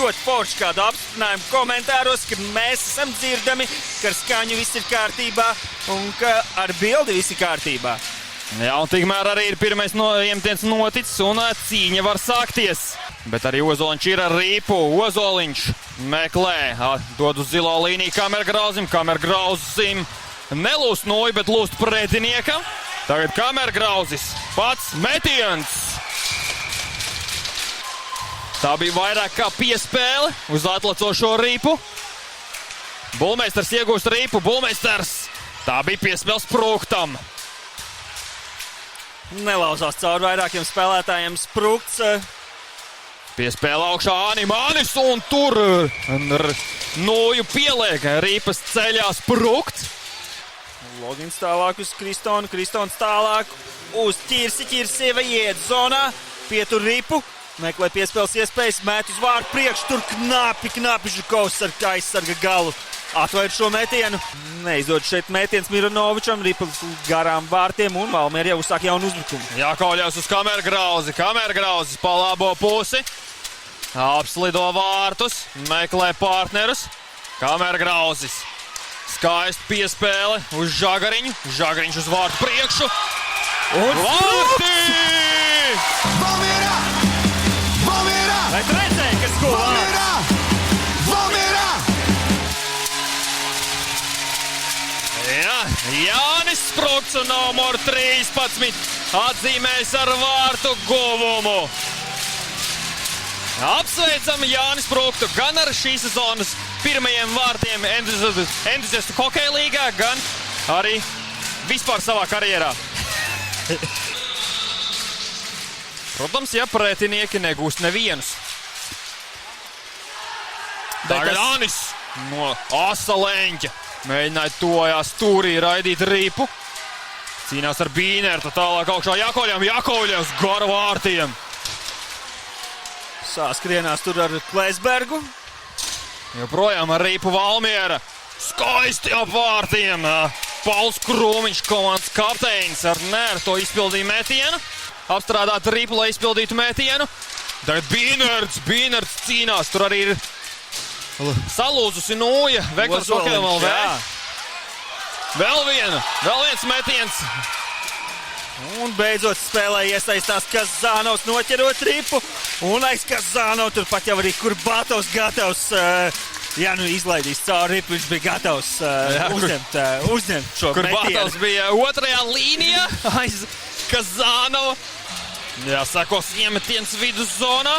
ļoti forši kādu apstiprinājumu komentāros, ka mēs esam dzirdami, ka ar skaņu viss ir kārtībā un ka ar bildi viss ir kārtībā. Jā, un tikmēr arī ir pirmais iemetiens noticis un cīņa var sākties. Bet arī Ozoliņš ir ar rīpu. Ozoliņš meklē, dod uz zilo līniju Kamergrauzim. Kamergrauzim nelūst noju, bet lūst pretiniekam. Tagad Kamergrauzis pats metiens. Tā bija vairāk kā piespēle uz atlacošo rīpu. Bulmeisters iegūst rīpu. Bulmeisters. Tā bija piespēle Sprūktam. Nelauzās cauri vairākiem spēlētājiem. Sprūkts. Piespēle augšā Animānis un tur noju pieliek. Rīpas ceļā Sprūkts. Logins tālāk uz Kristonu. Kristons tālāk uz Ķirsi. Ķirsieva iet zonā. Pietur ripu. Meklē piespēles iespējas. Mēt uz vārtu priekš. Tur knapi Žukovs ar aizsarga galu. Atvērt šo metienu. Neizdod šeit metiens Mironovičam. Ripas garām vārtiem un Valmiera jau uzsāk jaunu uzbrukumu. Jākauļās uz Kamergrauzi. Kamergrauzis pa labo pusi. Apslido vārtus. Meklē partnerus. Kamergrauzis. Skaist piespēle uz Žagariņu. Žagariņš uz vārtu priekšu. Un vārti! Valmiera! Valmiera! Vai tu redzēji, kas ko vārti? Valmiera! Jā, Jānis Sprūkts un numur 13 atzīmēs ar vārtu guvumu. Apsveicam Jānis Sprūktu gan ar šīs sezonas pirmajiem vārtiem entuziastu hokeja līgā, gan arī vispār savā karjerā. Protams, ja pretinieki negūst nevienus. Tagad Jānis no asa leņķa. Mēģināja tojās stūrī raidīt rīpu. Cīnās ar Bīnertu, tālāk augšā Jakovļevs garu vārtiem. Sāskrienās tur ar Klēsbergu. Joprojām ar rīpu Valmiera. Skaisti ap vārtiem. Pauls Krūmiņš, komandas kapteinis, ar nērto izpildīja metienu. Apstrādāt rīpu, lai izpildītu metienu. Tagad Bīnerts cīnās, tur arī ir salūzusi nūja. Vektors Hokejam LV. Vēl viens metiens. Un beidzot spēlē iesaistās Kazānovs noķerot ripu. Un aiz Kazānov turpat jau arī Kurbatovs gatavs. Izlaidīs cauri ripu, viņš bija gatavs uzņemt šo metienu. Kurbatovs bija otrajā līnijā aiz Kazānova. Sekos iemetiens viduszonā.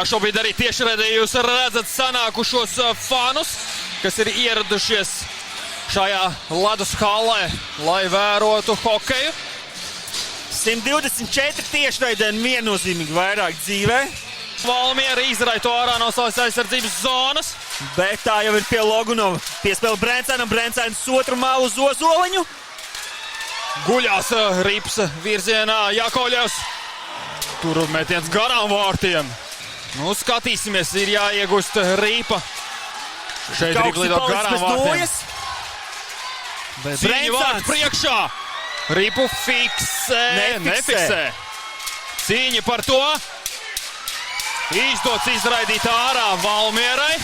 Šobrīd arī tiešraidē jūs redzat sanākušos fanus, kas ir ieradušies šajā ledus hallē, lai vērotu hokeju. 124 tiešraidē un viennozīmīgi vairāk dzīvē. Valmiera izraida to ārā no savas aizsardzības zonas. Bet tā jau ir pie Logunova. Piespēle Brēncenam, Brēncens otru malu uz Ozoliņu. Guļās rips virzienā Jakovļevs. Tur metiens garām vārtiem. Skatīsimies, ir jāiegūst rīpa. Šeit ir lido garām vārtiem. Cīņa vārtu priekšā. Ripu nefiksē. Cīņa par to. Izdots izraidīt ārā Valmierai.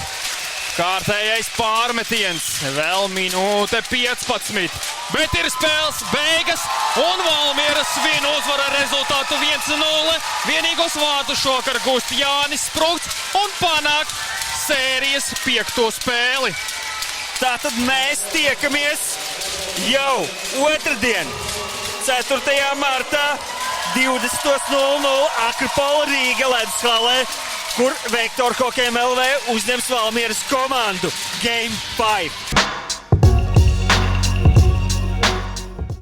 Kārtējais pārmetiens. Vēl minūte 15. Bet ir spēles beigas. Un Valmiera svin uzvara rezultātu 1-0. Vienīgos vārtus šokar gūst Jānis Sprūkts un panāk sērijas 5. spēli. Tātad mēs tiekamies jau otrdien, 4. martā, 20:00 Akropola Rīga ledus hallē, kur Vektor Hokejam LV uzņems Valmieras komandu Game 5.